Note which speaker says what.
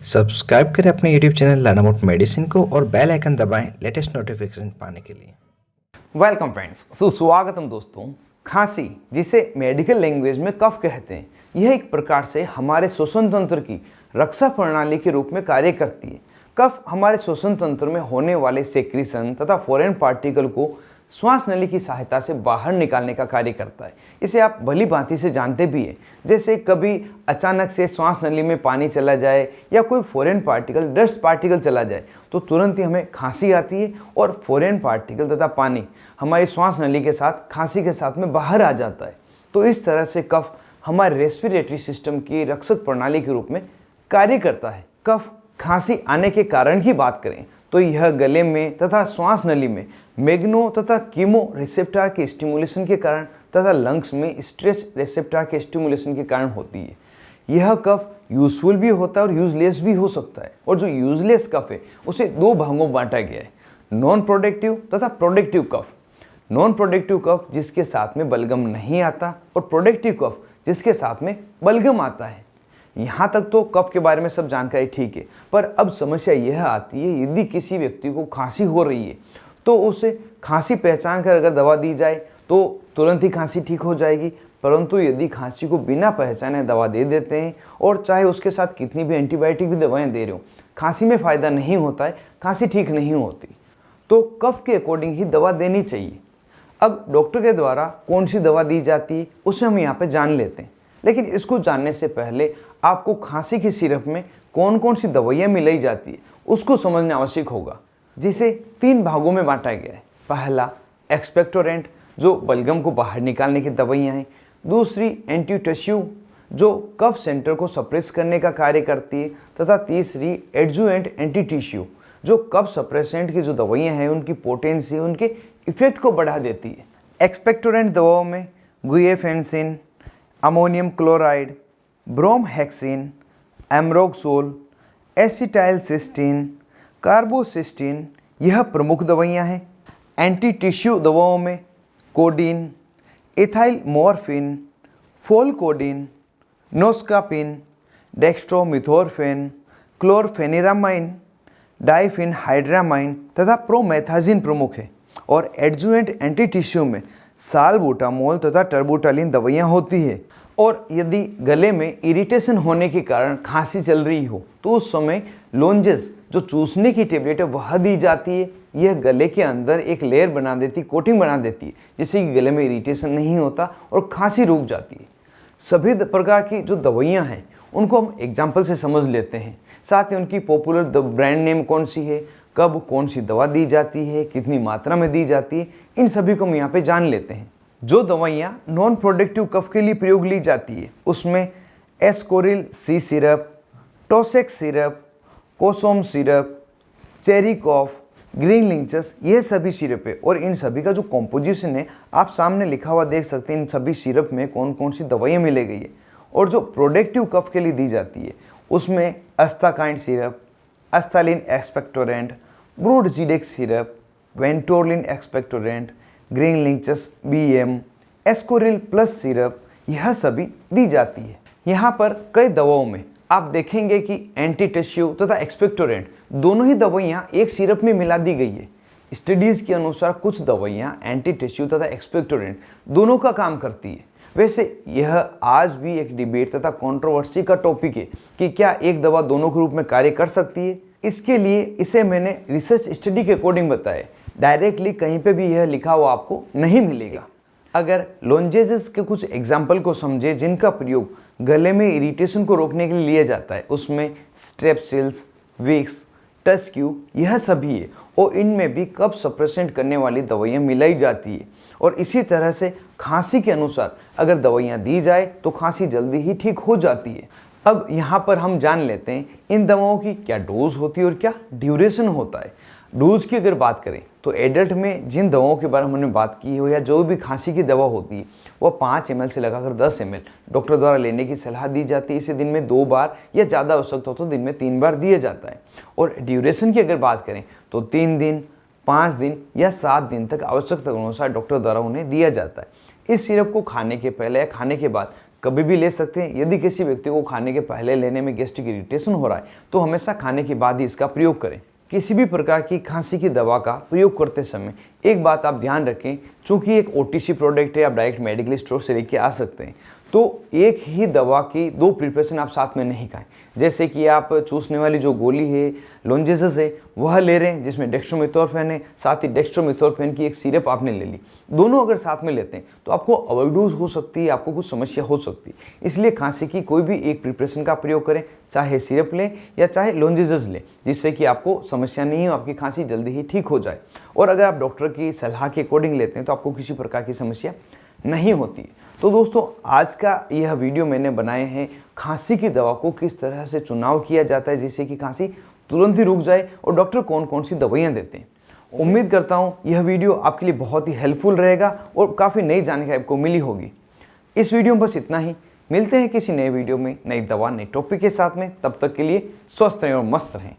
Speaker 1: Subscribe करें अपने YouTube channel लानामोट medicine को और बेल आइकन दबाएं लेटेस्ट नोटिफिकेशन पाने के लिए।
Speaker 2: वेलकम फ्रेंड्स, सुस्वागतम दोस्तों। खांसी, जिसे मेडिकल लैंग्वेज में कफ कहते हैं, यह एक प्रकार से हमारे श्वसन तंत्र की रक्षा प्रणाली के रूप में कार्य करती है। कफ हमारे श्वसन तंत्र में होने वाले सेक्रीशन तथा फॉरेन पार्टिकल को श्वास नली की सहायता से बाहर निकालने का कार्य करता है। इसे आप भली भांति से जानते भी हैं। जैसे कभी अचानक से श्वास नली में पानी चला जाए या कोई फॉरेन पार्टिकल, डस्ट पार्टिकल चला जाए तो तुरंत ही हमें खांसी आती है और फॉरेन पार्टिकल तथा पानी हमारी श्वास नली के साथ खांसी के साथ में बाहर आ जाता है। तो इस तरह से कफ हमारे रेस्पिरेटरी सिस्टम की रक्षक प्रणाली के रूप में कार्य करता है। कफ खांसी आने के कारण की बात करें तो यह गले में तथा श्वास नली में मैग्नो तथा कीमो रिसेप्टर के स्टिमुलेशन के कारण तथा लंग्स में स्ट्रेच रिसेप्टर के स्टिमुलेशन के कारण होती है। यह कफ यूजफुल भी होता है और यूजलेस भी हो सकता है। और जो यूजलेस कफ है उसे दो भागों में बांटा गया है, नॉन प्रोडक्टिव तथा productive cough. Non productive cough जिसके साथ में बलगम नहीं आता और प्रोडक्टिव कफ जिसके साथ में बलगम आता है। यहाँ तक तो कफ के बारे में सब जानकारी ठीक है, पर अब समस्या यह आती है यदि किसी व्यक्ति को खांसी हो रही है तो उसे खांसी पहचान कर अगर दवा दी जाए तो तुरंत ही खांसी ठीक हो जाएगी। परंतु यदि खांसी को बिना पहचाने दवा दे देते हैं और चाहे उसके साथ कितनी भी एंटीबायोटिक भी दवाएं दे रहे हो, खांसी में फ़ायदा नहीं होता है, खांसी ठीक नहीं होती, तो कफ के अकॉर्डिंग ही दवा देनी चाहिए। अब डॉक्टर के द्वारा कौन सी दवा दी जाती है उसे हम यहाँ पर जान लेते हैं। लेकिन इसको जानने से पहले आपको खांसी की सिरप में कौन कौन सी दवाइयाँ मिलाई जाती है उसको समझना आवश्यक होगा, जिसे तीन भागों में बांटा गया है। पहला एक्सपेक्टोरेंट, जो बलगम को बाहर निकालने की दवाइयाँ हैं। दूसरी एंटीटिश्यू, जो कफ सेंटर को सप्रेस करने का कार्य करती है। तथा तीसरी एडजुएंट एंटीटिश्यू, जो कफ सप्रेसेंट की जो दवाइयाँ हैं उनकी पोटेंसी, उनके इफेक्ट को बढ़ा देती है। एक्सपेक्टोरेंट दवाओं में गुइएफेंसिन, ammonium chloride, bromhexine, एमरोक्सोल, acetylcysteine, carbocisteine यह प्रमुख दवाइयाँ हैं। एंटी टिश्यू दवाओं में कोडीन, इथाइलमॉर्फिन, फोलकोडीन, नोस्कापिन, डेक्स्ट्रोमिथोर्फेन, क्लोरफेनिरामाइन, डाइफिनहाइड्रामाइन तथा प्रोमेथाजिन प्रमुख है। और एडजुएंट एंटी टिश्यू में साल्बुटामोल तथा टर्बुटालिन दवाइयाँ होती है। और यदि गले में इरिटेशन होने के कारण खांसी चल रही हो तो उस समय लोंजेस, जो चूसने की टेबलेट है, वह दी जाती है। यह गले के अंदर एक लेयर बना देती, कोटिंग बना देती है, जिससे कि गले में इरिटेशन नहीं होता और खांसी रुक जाती है। सभी प्रकार की जो दवाइयाँ हैं उनको हम एग्जाम्पल से समझ लेते हैं। साथ ही उनकी पॉपुलर ब्रांड नेम कौन सी है, कब कौन सी दवा दी जाती है, कितनी मात्रा में दी जाती है, इन सभी को हम यहाँ पे जान लेते हैं। जो दवाइयाँ नॉन प्रोडक्टिव कफ के लिए प्रयोग ली जाती है उसमें एस्कोरिल सी सिरप, टोसेक्स सिरप, कोसोम सिरप, चेरी कॉफ, ग्रीन लिंचस, ये सभी सिरप है। और इन सभी का जो कॉम्पोजिशन है आप सामने लिखा हुआ देख सकते हैं। इन सभी सिरप में कौन कौन सी दवाइयाँ मिले गई है। और जो प्रोडक्टिव कफ के लिए दी जाती है उसमें Asthakind syrup, Asthalin expectorant, Brozedex syrup, Ventolin expectorant, Grilinctus BM, Ascoril plus syrup, यह सभी दी जाती है। यहाँ पर कई दवाओं में आप देखेंगे कि एंटी टिश्यू तथा एक्सपेक्टोरेंट दोनों ही दवाइयाँ एक सिरप में मिला दी गई है। स्टडीज़ के अनुसार कुछ दवाइयाँ एंटी टिश्यू तथा एक्सपेक्टोरेंट दोनों का काम करती है। वैसे यह आज भी एक डिबेट तथा कंट्रोवर्सी का टॉपिक है कि क्या एक दवा दोनों के रूप में कार्य कर सकती है। इसके लिए इसे मैंने रिसर्च स्टडी के अकॉर्डिंग बताया, डायरेक्टली कहीं पे भी यह लिखा हुआ आपको नहीं मिलेगा। अगर लोंजेजेस के कुछ एग्जाम्पल को समझे जिनका प्रयोग गले में इरिटेशन को रोकने के लिए लिया जाता है, उसमें स्ट्रेप्सिल्स, विक्स, टस्क्यू यह सभी है। और इनमें भी कफ सप्रेसेंट करने वाली दवाइयाँ मिलाई जाती है। और इसी तरह से खांसी के अनुसार अगर दवाइयाँ दी जाए तो खांसी जल्दी ही ठीक हो जाती है। अब यहाँ पर हम जान लेते हैं इन दवाओं की क्या डोज होती है और क्या ड्यूरेशन होता है। डोज की अगर बात करें तो एडल्ट में जिन दवाओं के बारे में हमने बात की हो या जो भी खांसी की दवा होती है वह 5 ml से लगाकर 10 ml डॉक्टर द्वारा लेने की सलाह दी जाती है। इसे दिन में 2 बार या ज़्यादा आवश्यकता हो तो दिन में 3 बार दिया जाता है। और ड्यूरेशन की अगर बात करें तो 3 दिन, 5 दिन या 7 दिन तक आवश्यकता अनुसार डॉक्टर द्वारा उन्हें दिया जाता है। इस सिरप को खाने के पहले या खाने के बाद कभी भी ले सकते हैं। यदि किसी व्यक्ति को खाने के पहले लेने में गैस्ट्रिक इरिटेशन हो रहा है तो हमेशा खाने के बाद ही इसका प्रयोग करें। किसी भी प्रकार की खांसी की दवा का प्रयोग करते समय एक बात आप ध्यान रखें, चूंकि एक OTC प्रोडक्ट है, आप डायरेक्ट मेडिकल स्टोर से लेके आ सकते हैं, तो एक ही दवा की 2 प्रिपरेशन आप साथ में नहीं खाएं। जैसे कि आप चूसने वाली जो गोली है, लोंजेसेस है, वह ले रहे हैं जिसमें डेक्स्ट्रोमेथोर्फेन है, साथ ही डेक्स्ट्रोमेथोर्फेन की एक सिरप आपने ले ली। दोनों अगर साथ में लेते हैं तो आपको ओवरडोज हो सकती है, आपको कुछ समस्या हो सकती है। इसलिए खांसी की कोई भी एक प्रिपरेशन का प्रयोग करें, चाहे सिरप लें या चाहे लोंजेसेस लें, जिससे कि आपको समस्या नहीं हो, आपकी खांसी जल्दी ही ठीक हो जाए। और अगर आप डॉक्टर की सलाह के अकॉर्डिंग लेते हैं तो आपको किसी प्रकार की समस्या नहीं होती। तो दोस्तों, आज का यह वीडियो मैंने बनाए हैं खांसी की दवा को किस तरह से चुनाव किया जाता है जिससे कि खांसी तुरंत ही रुक जाए, और डॉक्टर कौन कौन सी दवाइयाँ देते हैं। उम्मीद करता हूँ यह वीडियो आपके लिए बहुत ही हेल्पफुल रहेगा और काफ़ी नई जानकारी आपको मिली होगी। इस वीडियो में बस इतना ही। मिलते हैं किसी नए वीडियो में, नई दवा, नई टॉपिक के साथ में। तब तक के लिए स्वस्थ रहें और मस्त रहें।